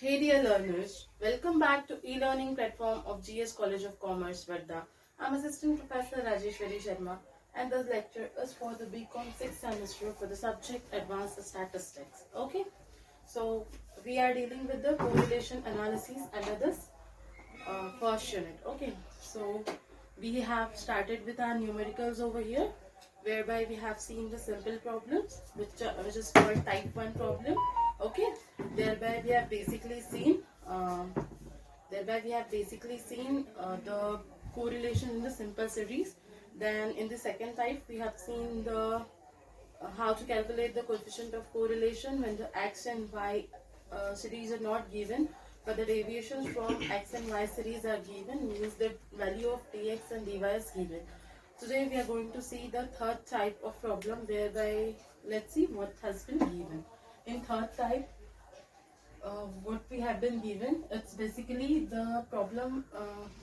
Hey dear learners, welcome back to e-learning platform of GS College of Commerce, Varda. I'm Assistant Professor Rajeshwari Sharma and this lecture is for the BCom 6th semester for the subject Advanced Statistics. Okay, so we are dealing with the correlation analysis under this first unit. Okay, so we have started with our numericals over here, whereby we have seen the simple problems, which is called type 1 problem. Okay, thereby we have basically seen the correlation in the simple series. Then in the second type we have seen the how to calculate the coefficient of correlation when the x and y series are not given, but the deviations from x and y series are given, means the value of dx and dy is given. Today we are going to see the third type of problem, whereby let's see what has been given. In third type, what we have been given, it's basically the problem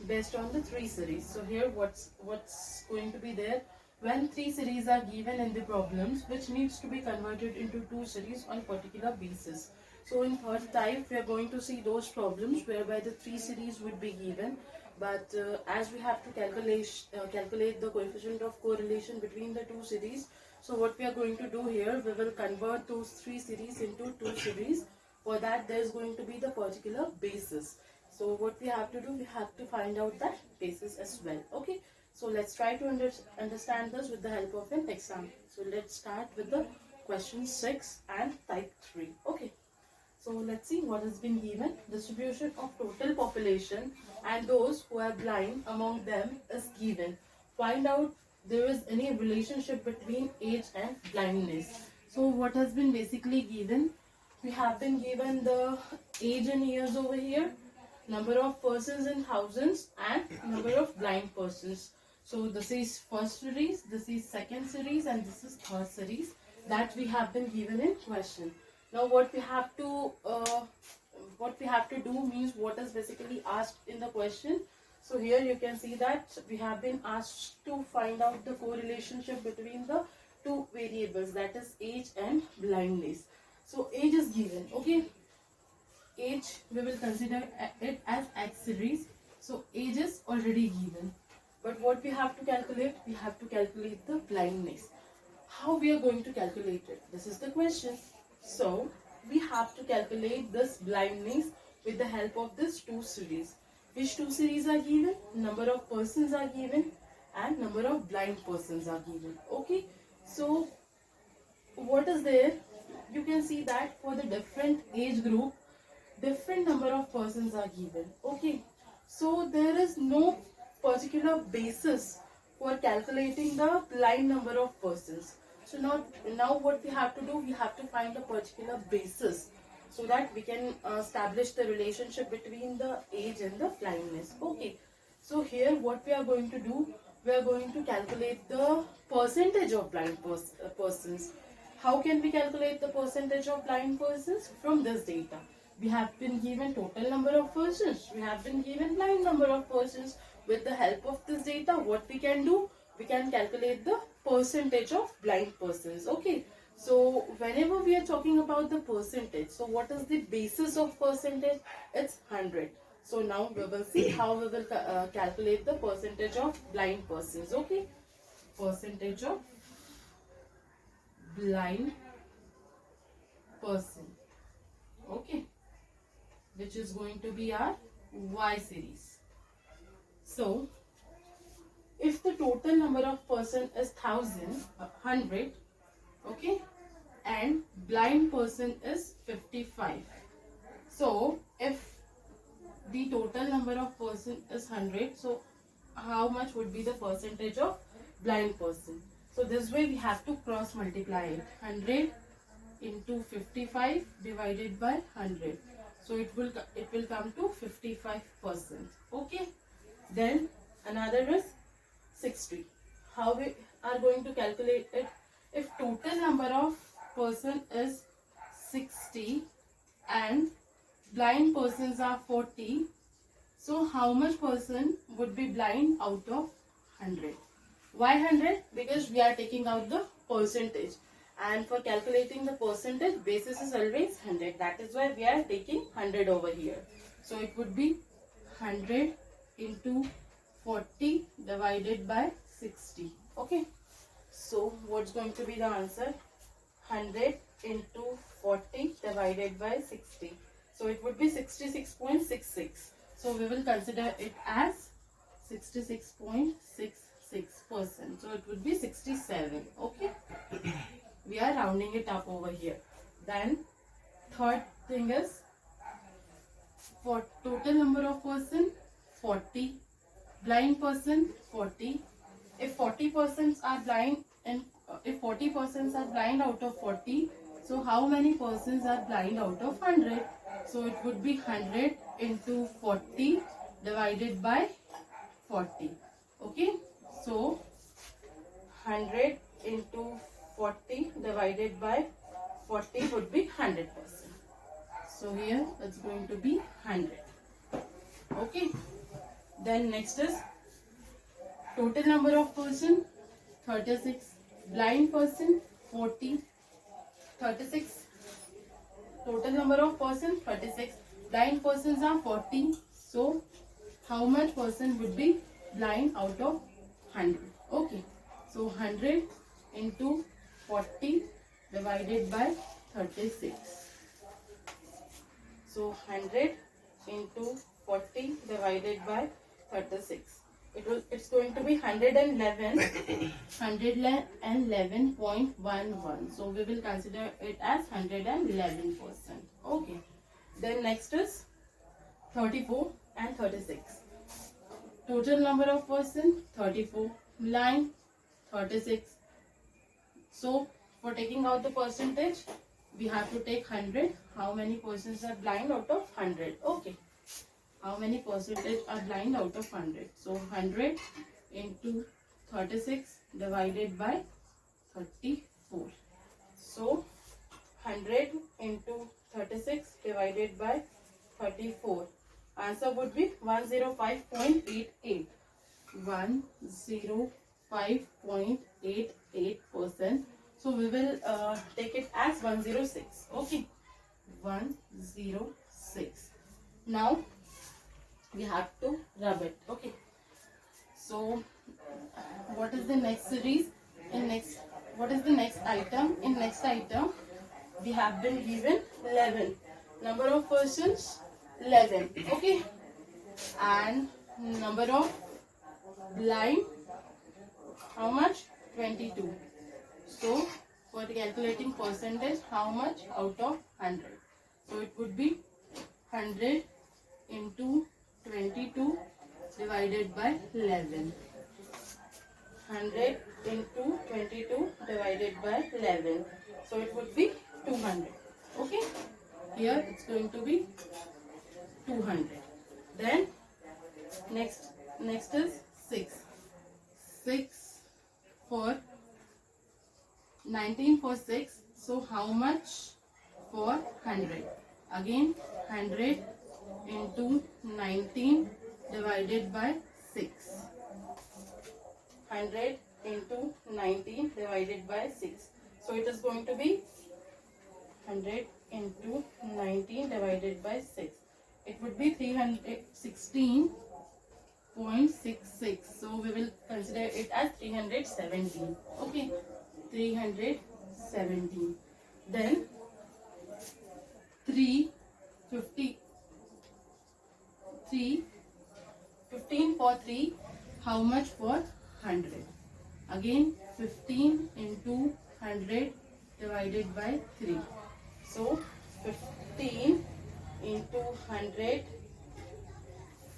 based on the three series. So here what's going to be there, when three series are given in the problems, which needs to be converted into two series on particular basis. So in third type we are going to see those problems whereby the three series would be given, but as we have to calculate the coefficient of correlation between the two series, so what we are going to do here, we will convert those three series into two series. For that there is going to be the particular basis. So what we have to do, we have to find out that basis as well. Okay, so let's try to understand this with the help of an example. So let's start with the question 6 and type 3. Okay, so let's see what has been given. Distribution of total population and those who are blind among them is given. Find out there is any relationship between age and blindness. So what has been basically given, we have been given the age in years over here, number of persons in thousands, and number of blind persons. So this is first series, this is second series, and this is third series that we have been given in question. Now what we have to do means what is basically asked in the question. So here you can see that we have been asked to find out the correlationship between the two variables, that is age and blindness. So age is given. Okay, age we will consider it as x series. So age is already given, but what we have to calculate, we have to calculate the blindness. How we are going to calculate it, this is the question. So we have to calculate this blindness with the help of this two series. Which two series are given? Number of persons are given and number of blind persons are given. Okay, so what is there, you can see that for the different age group, different number of persons are given. Okay, so there is no particular basis for calculating the blind number of persons. So now what we have to do, we have to find a particular basis so that we can establish the relationship between the age and the blindness. Okay, so here what we are going to do, we are going to calculate the percentage of blind persons. How can we calculate the percentage of blind persons? From this data, we have been given total number of persons, we have been given blind number of persons. With the help of this data, what we can do, we can calculate the percentage of blind persons. Okay, so whenever we are talking about the percentage, so what is the basis of percentage? It's 100. So now we will see how we will calculate the percentage of blind persons. Okay, percentage of blind person. Okay, which is going to be our y series. So if the total number of person is 100, okay, and blind person is 55. So if the total number of person is 100, so how much would be the percentage of blind person? So this way we have to cross multiply it. 100 into 55 divided by 100. So it will come to 55%. Okay. Then another is 60. How we are going to calculate it? If total number of person is 60 and blind persons are 40, so how much person would be blind out of 100? Why 100? Because we are taking out the percentage, And for calculating the percentage, basis is always 100. That is why we are taking 100 over here. So it would be 100 into 40 divided by 60. Okay. So what's going to be the answer? 100 into 40 divided by 60. So it would be 66.66. So we will consider it as 66.66%. So it would be 67. Okay. We are rounding it up over here. Then third thing is, for total number of person 40, blind person 40. If 40 persons are blind, and if 40 persons are blind out of 40, so how many persons are blind out of 100? So it would be 100 into 40 divided by 40. Okay, so 100 into 40 divided by 40 would be 100%. So here it's going to be 100. Okay. Then next is total number of person 36, blind person 40, 36. Total number of person 36, blind persons are 40. So how much person would be blind out of 100? Okay. So 100 into 40 divided by 36. So 100 into 40 divided by 36. It's going to be 111.11. So we will consider it as 111%. Okay. Then next is 34 and 36. Total number of person 34, blind 36. So for taking out the percentage, we have to take 100. How many persons are blind out of 100? Okay. How many percentage are blind out of 100? So 100 into 36 divided by 34. So 100 into 36 divided by 34. Answer would be 105.88. 105.88%. So we will take it as 106. Okay. 106. Now we have to rub it. Okay. So what is the next series? What is the next item? In next item, we have been given 11. Number of persons 11. Okay. And number of blind, how much? 22. So for calculating percentage, how much out of 100? So it would be 100 into 22 divided by 11. 100 into 22 divided by 11. So it would be 200. Okay. Here it's going to be 200. Then next is 6. 6 for 19 for 6. So how much for 100? Again 100 into 19 divided by 6. 100 into 19 divided by 6. So it is going to be 100 into 19 divided by 6. It would be 316.66. So we will consider it as 317. Okay. 317. Then 15 for 3. How much for 100? Again 15 into 100 divided by 3. So 15 into 100.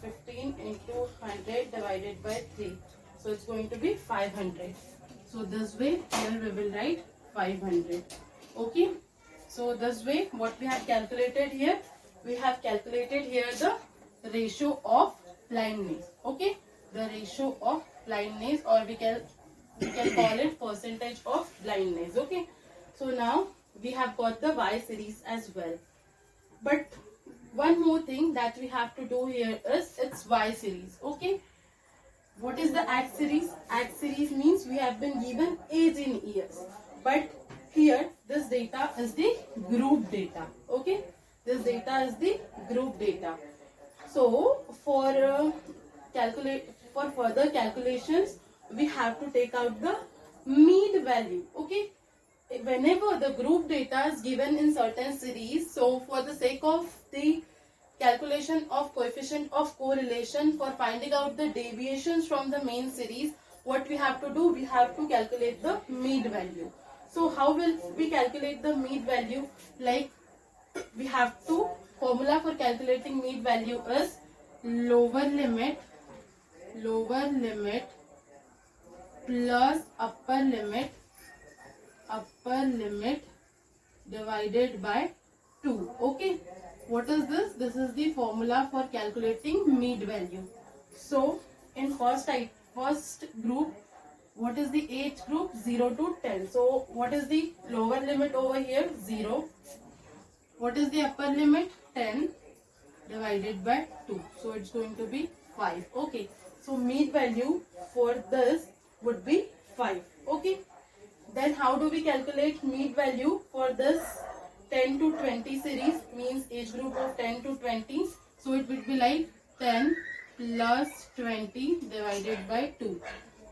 15 into 100 divided by 3. So it's going to be 500. So this way here we will write 500. Okay. So this way what we have calculated here, we have calculated here the ratio of blindness. Okay. The ratio of blindness, or we can call it percentage of blindness. Okay. So now we have got the Y series as well. But one more thing that we have to do here is it's Y series. Okay. What is the X series? X series means we have been given age in years. But here this data is the group data. Okay, this data is the group data. So for further calculations, we have to take out the mean value. Okay, whenever the group data is given in certain series, so for the sake of the calculation of coefficient of correlation, for finding out the deviations from the main series, what we have to do, we have to calculate the mean value. So how will we calculate the mean value? Like, we have to, formula for calculating mean value is lower limit plus upper limit divided by 2. Okay, what is this? This is the formula for calculating mean value. So in first group, what is the age group? 0 to 10. So what is the lower limit over here? 0. What is the upper limit? 10 divided by 2. So it's going to be 5. Okay, so mean value for this would be 5. Okay, then how do we calculate mean value for this 10 to 20 series, means age group of 10 to 20? So it would be like 10 plus 20 divided by 2,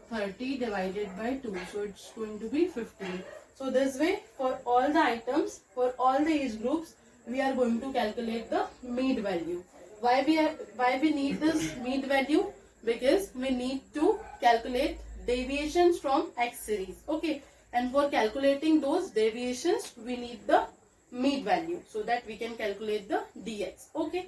30 divided by 2. So it's going to be 15. So this way, for all the items, for all the age groups, we are going to calculate the mean value. Why we need this mean value? Because we need to calculate deviations from X series. Okay, and for calculating those deviations, we need the mean value so that we can calculate the dx. Okay,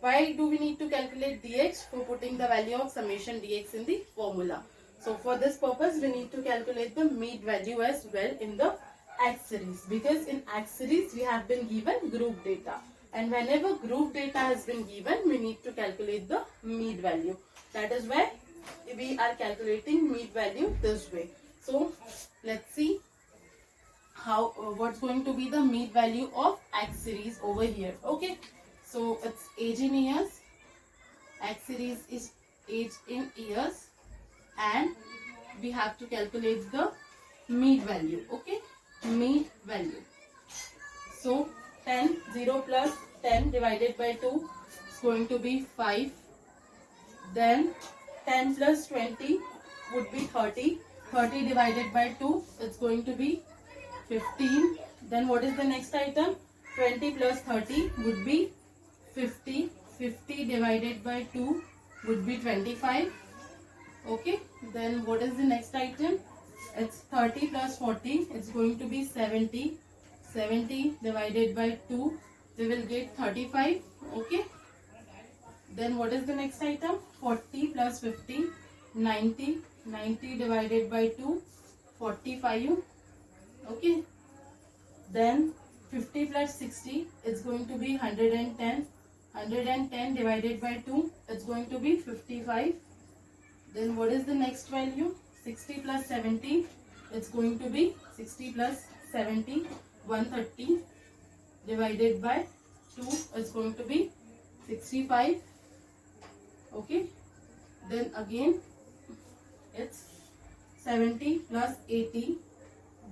why do we need to calculate dx? For putting the value of summation dx in the formula. So for this purpose, we need to calculate the mean value as well in the X series, because in X series we have been given group data, and whenever group data has been given, we need to calculate the mean value. That is why we are calculating mean value this way. So let's see how what's going to be the mean value of X series over here. Okay, so it's age in years. X series is age in years, and we have to calculate the mean value. Okay, mean value. So 0 plus 10 divided by 2 is going to be 5. Then 10 plus 20 would be 30. 30 divided by 2 it's going to be 15. Then what is the next item? 20 plus 30 would be 50. 50 divided by 2 would be 25. Okay, then what is the next item? It's 30 plus 40, it's going to be 70. 70 divided by 2, we will get 35. Okay, then what is the next item? 40 plus 50, 90. 90 divided by 2, 45. Okay, then 50 plus 60, it's going to be 110. 110 divided by 2, it's going to be 55. Then what is the next value? 60 plus 70, it's going to be 60 plus 70, 130 divided by 2, it's going to be 65. Okay, then again it's 70 plus 80,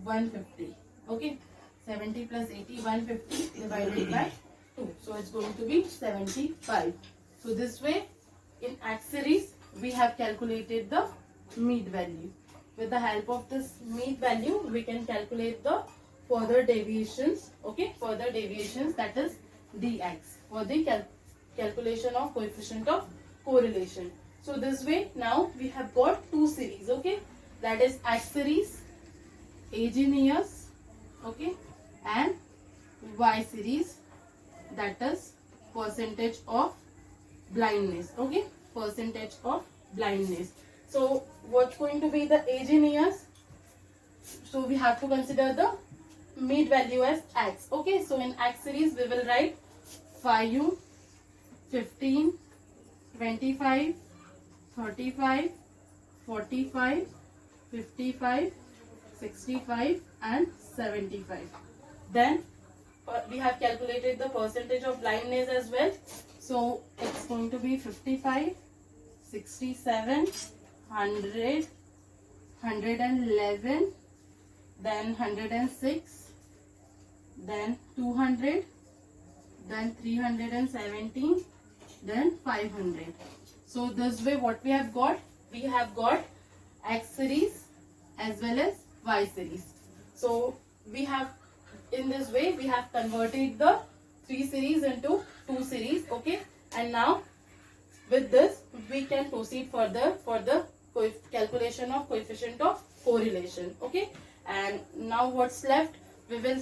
150. Okay, 70 plus 80, 150 divided by 2. So it's going to be 75. So this way, in X series, we have calculated the mean value. With the help of this mean value, we can calculate the further deviations. Okay, further deviations, that is dx, for the calculation of coefficient of correlation. So this way, now we have got two series. Okay, that is X series, age in years. Okay, and Y series, that is percentage of blindness. Okay, percentage of blindness. So what's going to be the age in years? So we have to consider the mean value as X. Okay, so in X series we will write 5, 15, 25, 35, 45, 55, 65 and 75. Then we have calculated the percentage of blindness as well. So it's going to be 55, 67, 100, 111, then 106, then 200, then 317, then 500. So this way what we have got X series as well as Y series. So we have, in this way we have converted the 3 series into 2 series. Okay, and now with this we can proceed further for the calculation of coefficient of correlation. Okay, and now what's left, we will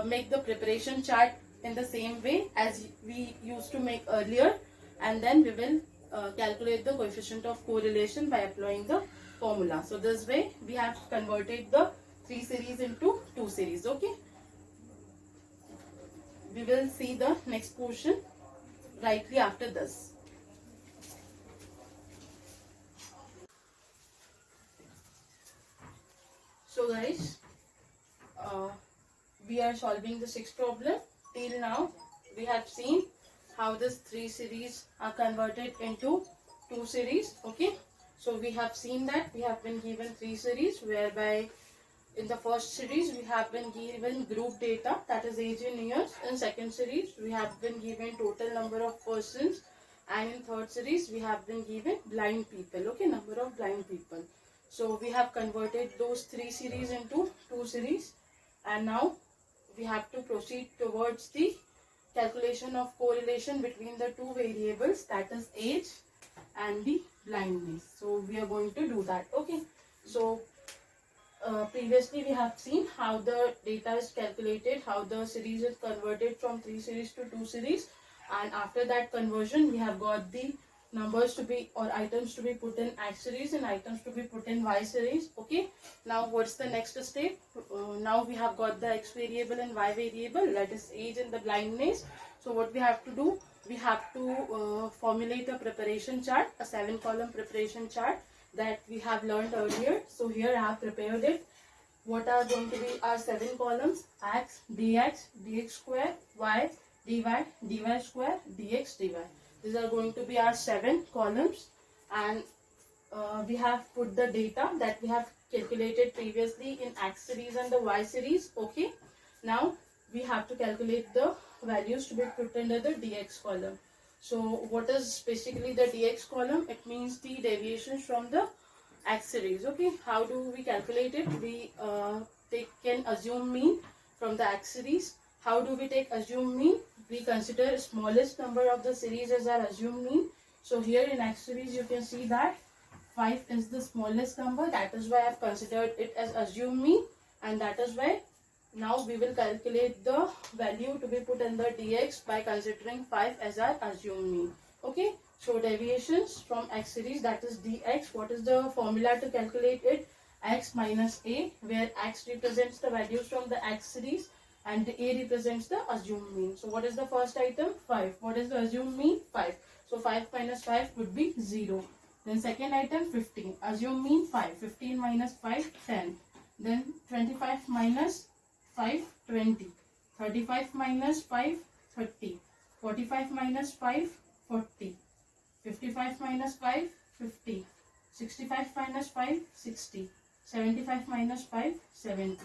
make the preparation chart in the same way as we used to make earlier, and then we will calculate the coefficient of correlation by applying the formula. So this way we have converted the 3 series into 2 series. Okay, we will see the next portion rightly after this. So guys, we are solving the sixth problem. Till now we have seen how this 3 series are converted into 2 series. Okay, so we have seen that we have been given 3 series, whereby in the first series we have been given group data, that is age in years. In second series we have been given total number of persons, and in third series we have been given blind people. Okay, number of blind people. So we have converted those 3 series into 2 series, and now we have to proceed towards the calculation of correlation between the two variables, that is age and the blindness. So we are going to do that. Okay, so previously we have seen how the data is calculated, how the series is converted from 3 series to 2 series, and after that conversion we have got the numbers to be, or items to be put in X series and items to be put in Y series. Okay, now what's the next step? Now we have got the X variable and Y variable, that is age and the blindness. So what we have to do, we have to formulate a preparation chart, a 7-column preparation chart that we have learned earlier. So here I have prepared it. What are going to be our 7 columns? X, dx, dx square, y, dy, dy square, dx, dy. These are going to be our 7 columns, and we have put the data that we have calculated previously in X series and the Y series. Okay, now we have to calculate the values to be put under the dx column. So what is basically the dx column? It means the deviations from the X series. Okay, how do we calculate it? We can assume mean from the X series. How do we take assume mean? We consider smallest number of the series as our assumed mean. So here in X series you can see that 5 is the smallest number. That is why I have considered it as assumed mean, and that is why now we will calculate the value to be put in the dx by considering 5 as our assumed mean. Okay, so deviations from X series, that is dx. What is the formula to calculate it? X minus a, where x represents the values from the X series and a represents the assumed mean. So what is the first item? 5. What is the assumed mean? 5. So 5 minus 5 would be 0. Then second item 15. Assumed mean 5. 15 minus 5, 10. Then 25 minus 5, 20. 35 minus 5, 30. 45 minus 5, 40. 55 minus 5, 50. 65 minus 5, 60. 75 minus 5, 70.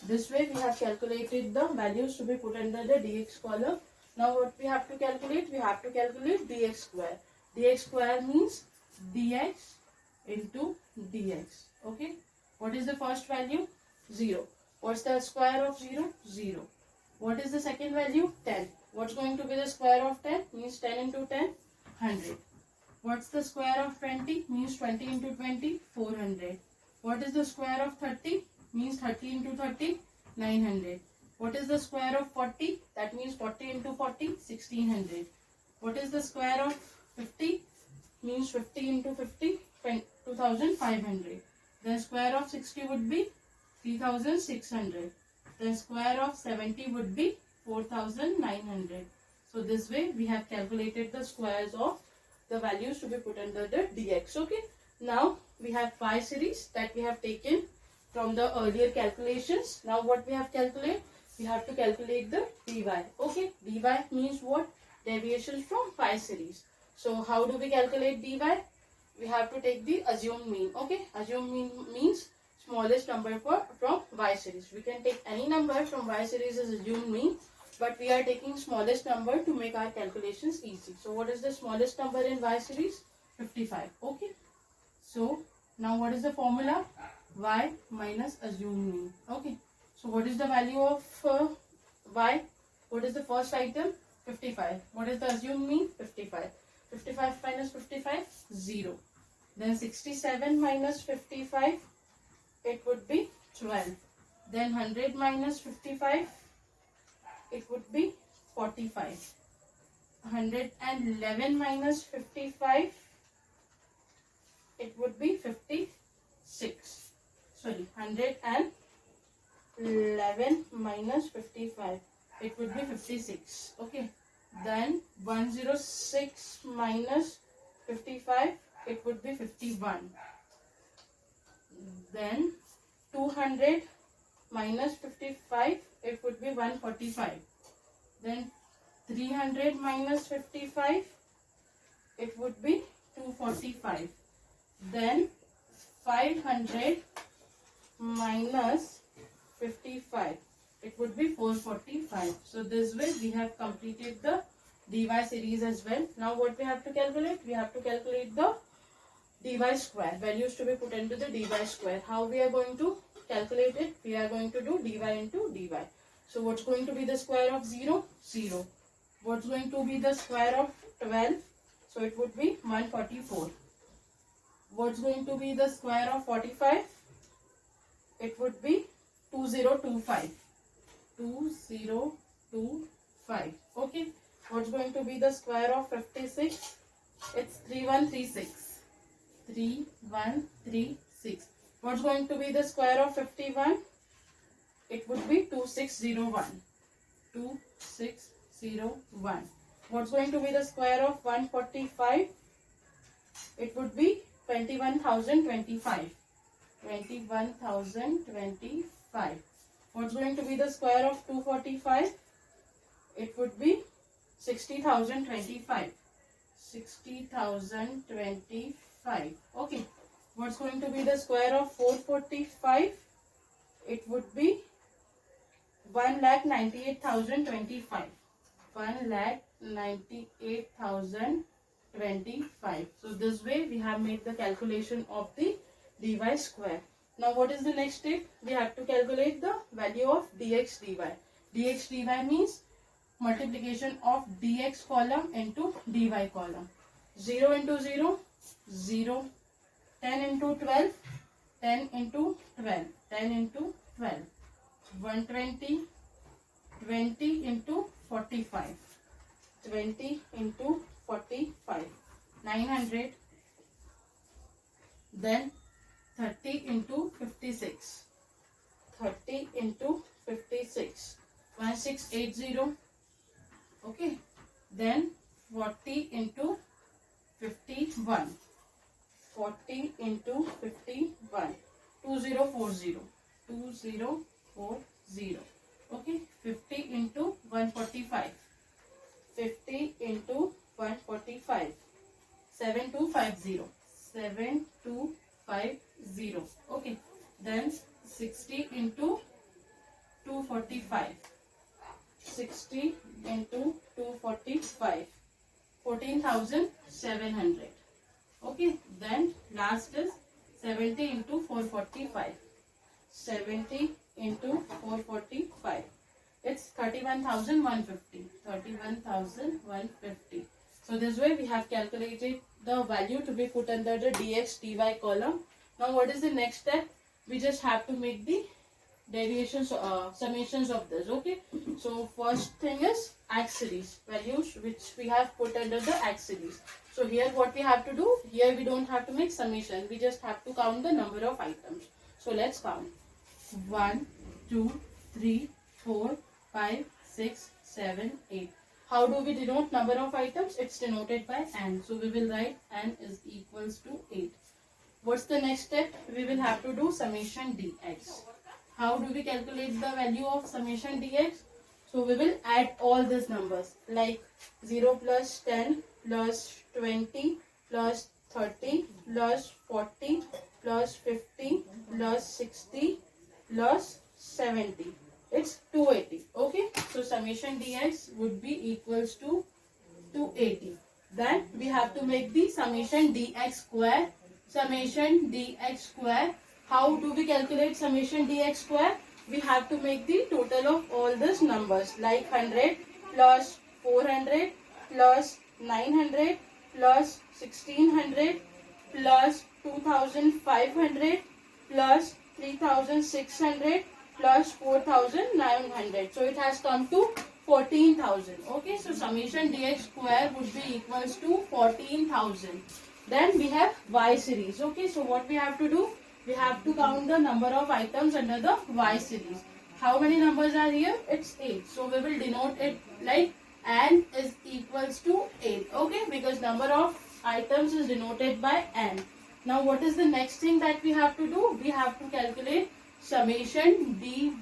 This way we have calculated the values to be put under the dx column. Now what we have to calculate? We have to calculate dx square. Dx square means dx into dx. Okay. What is the first value? 0. What's the square of 0? 0. What is the second value? 10. What's going to be the square of 10? Means 10 into 10, 100. What's the square of 20? Means 20 into 20, 400. What is the square of 30? Means 30 into 30, 900. What is the square of 40? That means 40 into 40, 1600. What is the square of 50? Means 50 into 50, 2500. Then square of 60 would be 3600. Then square of 70 would be 4900. So this way we have calculated the squares of the values to be put under the dx. Okay. Now we have Y series that we have taken from the earlier calculations. Now what we have calculated? We have to calculate the dy. Okay, dy means what? Deviations from Y series. So how do we calculate dy? We have to take the assumed mean. Okay, assumed mean means smallest number from Y series. We can take any number from Y series as assumed mean, but we are taking smallest number to make our calculations easy. So what is the smallest number in Y series? 55. Okay. So now what is the formula? Y minus assumed mean. Okay. So what is the value of Y? What is the first item? 55. What is the assumed mean? 55. 55 minus 55? 0. Then 67 minus 55, it would be 12. Then 100 minus 55, it would be 45. 111 minus 55, it would be 56. Sorry, 111 minus 55, it would be 56. Okay. Then 106 minus 55, it would be 51. Then 200 minus 55, it would be 145. Then 300 minus 55, it would be 245. Then 500 minus 55, it would be 445. So this way we have completed the dy series as well. Now what we have to calculate? We have to calculate the dy square. Values to be put into the dy square. How we are going to calculate it? We are going to do dy into dy. So what's going to be the square of 0? 0. What's going to be the square of 12? So it would be 144. What's going to be the square of 45? It would be 2025. 2025. Okay. What's going to be the square of 56? It's 3136. 3136. What's going to be the square of 51? It would be 2601. 2601. What's going to be the square of 145? It would be 21,025. 21,025. What's going to be the square of 245? It would be 60,025. 60,025. Okay. What's going to be the square of 445? It would be 1,98,025. 1,98,025. So this way we have made the calculation of the dy square. Now what is the next step? We have to calculate the value of dx dy. Dx dy means multiplication of dx column into dy column. 0 into 0, 0. 10 into 12, 10 into 12, 10 into 12. 120, 20 into 45. 20 into 45. 900. Then 30 into 56. 30 into 56. 1680. Okay. Then 40 into 51. 40 into 51. 2040. 2040. Okay. 50 into 145. 50 into 145. 7250. 7250. Okay. Then 60 into 245. 60 into 245. 14,700. Okay. Then last is 70 into 445. 70 into 445. It's 31,150. 31,150. So this way we have calculated the value to be put under the dx dy column. Now what is the next step? We just have to make the deviations, summations of this. Okay. So first thing is X series values which we have put under the X series. So here what we have to do? Here we don't have to make summation. We just have to count the number of items. So let's count. 1, 2, 3, 4, 5, 6, 7, 8. How do we denote number of items? It's denoted by n. So we will write n is equals to 8. What's the next step? We will have to do summation dx. How do we calculate the value of summation dx? So we will add all these numbers like 0 plus 10 plus 20 plus 30 plus 40 plus 50 plus 60 plus 70. It's 280. Okay. So summation dx would be equals to 280. Then we have to make the summation dx square. Summation dx square. How do we calculate summation dx square? We have to make the total of all these numbers, like 100 plus 400 plus 900 plus 1600 plus 2500 plus 3600 plus 4900. So it has come to 14,000. Okay, so summation dx square would be equals to 14,000. Then we have y series. Okay, so what we have to do? We have to count the number of items under the y series. How many numbers are here? It's 8. So we will denote it like n is equals to 8. Okay, because number of items is denoted by n. Now what is the next thing that we have to do? We have to calculate summation dy.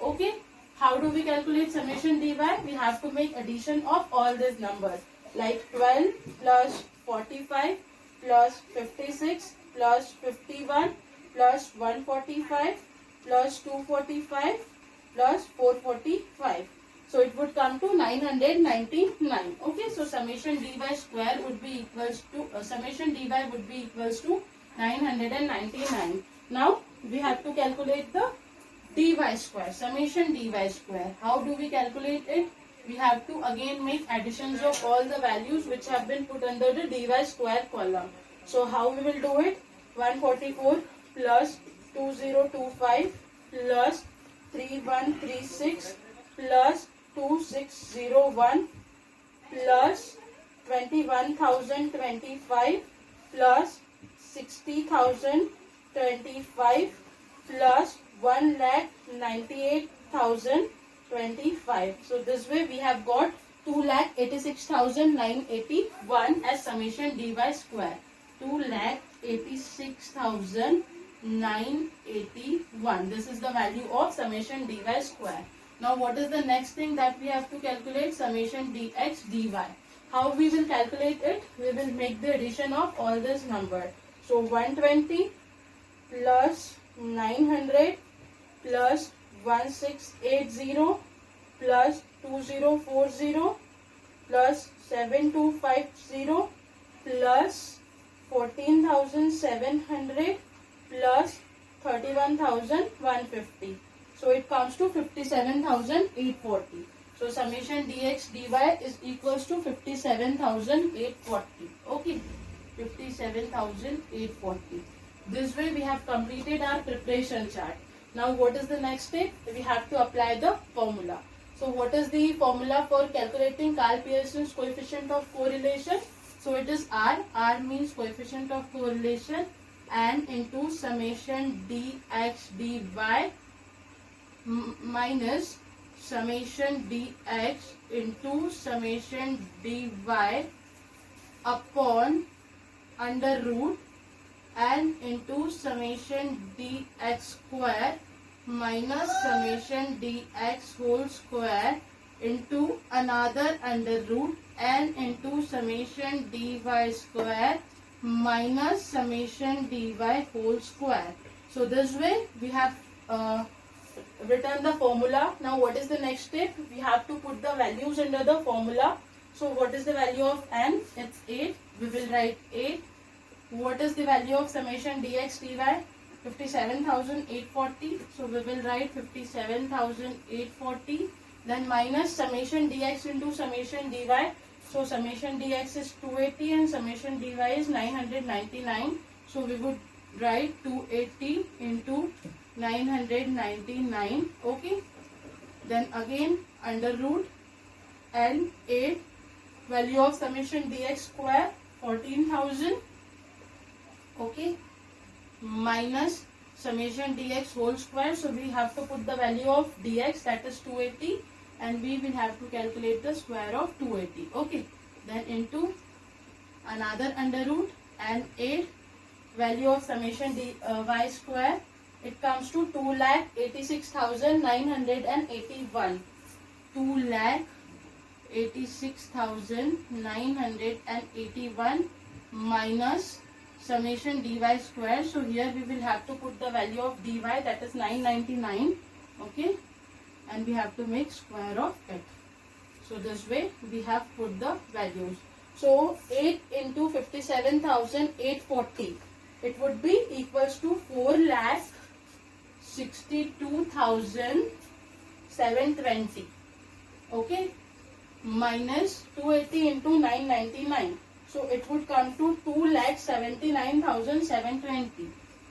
Okay, how do we calculate summation dy? We have to make addition of all these numbers, like 12 plus 45 plus 56 plus 51 plus 145 plus 245 plus 445. So it would come to 999. Okay, so summation dy square would be equals to summation dy would be equals to 999. Now we have to calculate the dy square, summation dy square. How do we calculate it? We have to again make additions of all the values which have been put under the dy square column. So how we will do it? 144 plus 2025 plus 3136 plus 2601 plus 21,025 plus 60,025 plus 1,98,025. So this way we have got 2,86,981 as summation dy square. 2,86,981. This is the value of summation dy square. Now what is the next thing that we have to calculate? Summation dx dy. How we will calculate it? We will make the addition of all this number. So 120 plus 900 plus 1680 plus 2040 plus 7250 plus 14,700 plus 31,150. So it comes to 57,840. So summation dx dy is equals to 57,840. Okay, 57,840. This way we have completed our preparation chart. Now what is the next step? We have to apply the formula. So what is the formula for calculating Karl Pearson's coefficient of correlation? So it is R. R means coefficient of correlation, and into summation dx dy minus summation dx into summation dy upon under root and into summation dx square minus summation dx whole square into another under root and into summation dy square minus summation dy whole square. So this way we have written the formula. Now what is the next step? We have to put the values under the formula. So what is the value of n? It's 8. We will write 8. What is the value of summation dx dy? 57,840. So we will write 57,840. Then minus summation dx into summation dy. So summation dx is 280 and summation dy is 999. So we would write 280 into 999. Okay. Then again under root and 8. Value of summation dx square 14,000. Okay. Minus summation dx whole square. So we have to put the value of dx, that is 280, and we will have to calculate the square of 280. Okay. Then into another under root and 8. Value of summation y square. It comes to 2,86,981. 2,86,981 minus summation dy square. So here we will have to put the value of dy, that is 999. Okay, and we have to make square of it. So this way we have put the values. So 8 into 57,840, it would be equals to 4,62,720. Okay, minus 280 into 999. So it would come to 2,79,720.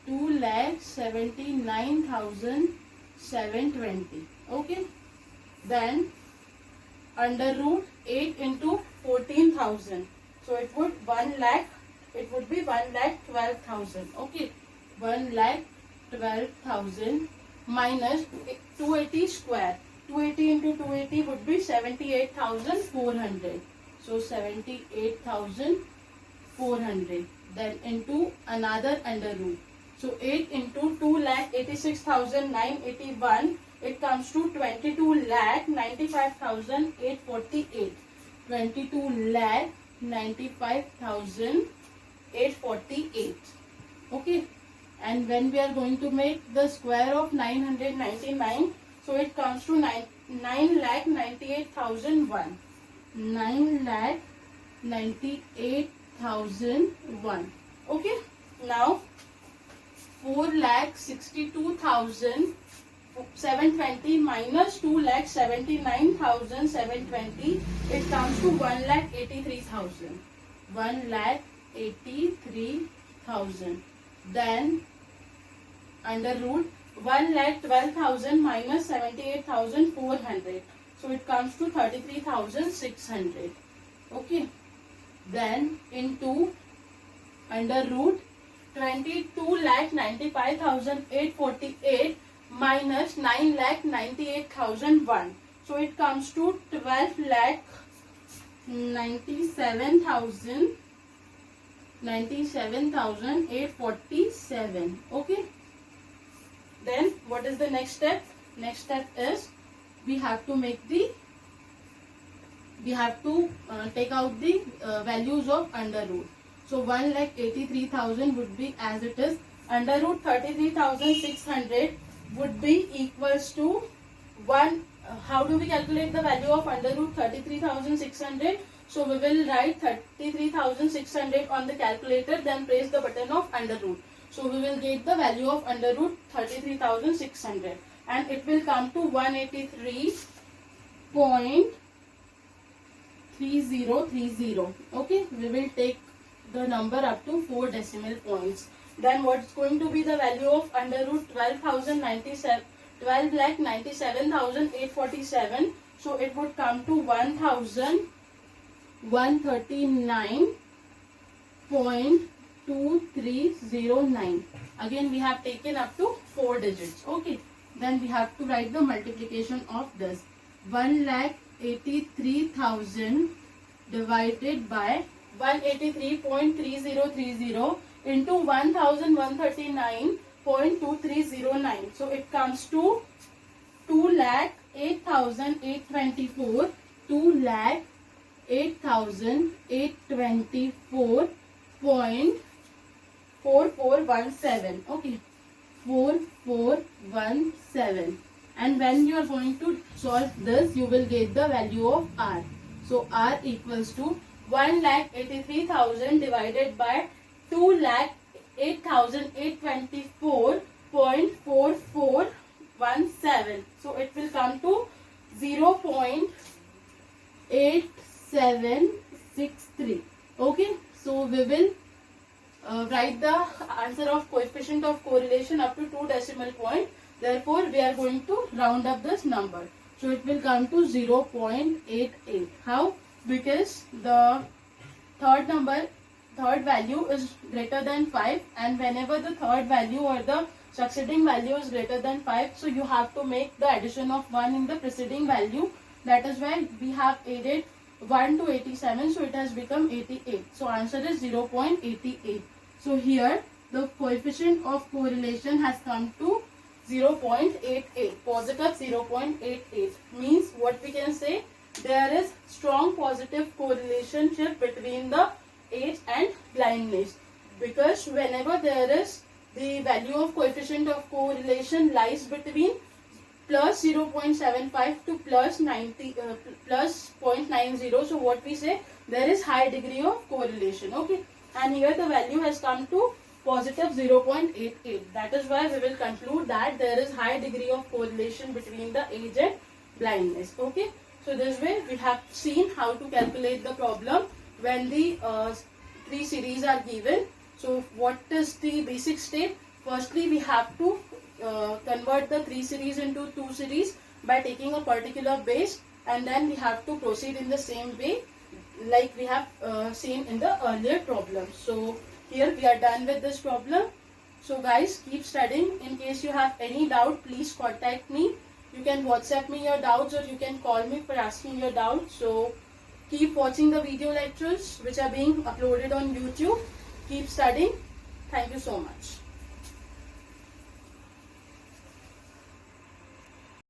2,79,720. Okay. Then under root 8 into 14,000. So it would be 1,12,000. Okay. 1,12,000 minus 280 square. 280 into 280 would be 78,400. So 78,400. Then into another under root. So 8 into 2,86,981. It comes to 22,95,848. 22,95,848. Okay. And when we are going to make the square of 999, so it comes to 9,98,001. 9,98,001. Okay. Now 4,62,720 minus 2,79,720. It comes to 1,83,000. 1,83,000. Then under root 1,12,000 minus 78,400. So it comes to 33,600. Okay. Then into under root 22,95,848 minus 9,98,001. So it comes to 12,97,847. Okay. Then what is the next step? Next step is we have to take out the values of under root. So 1,83,000 would be as it is. Under root 33,600 would be equals to 1. How do we calculate the value of under root 33,600? So we will write 33,600 on the calculator, then press the button of under root. So we will get the value of under root 33,600 and it will come to 183.3030. Okay, we will take the number up to 4 decimal points. Then what's going to be the value of under root 12,97,847? So it would come to 1,139.2309. Again we have taken up to 4 digits. Okay. Then we have to write the multiplication of this. 1,83,000 divided by 183.3030 into 1,139.2309. So it comes to 2,08,824. 2,08,824.4417. Okay, 4417. And when you are going to solve this, you will get the value of R. So R equals to 1,83,000 divided by 2,08,824.4417. So it will come to 0.8763. Okay. So we will write the answer of coefficient of correlation up to 2 decimal point. Therefore, we are going to round up this number. So it will come to 0.88. How? Because the third value is greater than 5, and whenever the third value or the succeeding value is greater than 5, so you have to make the addition of 1 in the preceding value. That is why we have added 1 to 87, so it has become 88. So answer is 0.88. So here the coefficient of correlation has come to 0.88, positive 0.88. Means what we can say, there is strong positive correlation between the age and blindness. because whenever there is the value of coefficient of correlation lies between plus 0.75 to plus 0.90, so what we say, there is high degree of correlation. Okay, and here the value has come to positive 0.88. That is why we will conclude that there is high degree of correlation between the age and blindness. Okay, so this way we have seen how to calculate the problem when the three series are given. So what is the basic step? Firstly, we have to convert the 3 series into 2 series by taking a particular base, and then we have to proceed in the same way like we have seen in the earlier problem. So here we are done with this problem. So guys, keep studying. In case you have any doubt, please contact me. You can WhatsApp me your doubts, or you can call me for asking your doubts. So keep watching the video lectures which are being uploaded on YouTube. Keep studying. Thank you so much.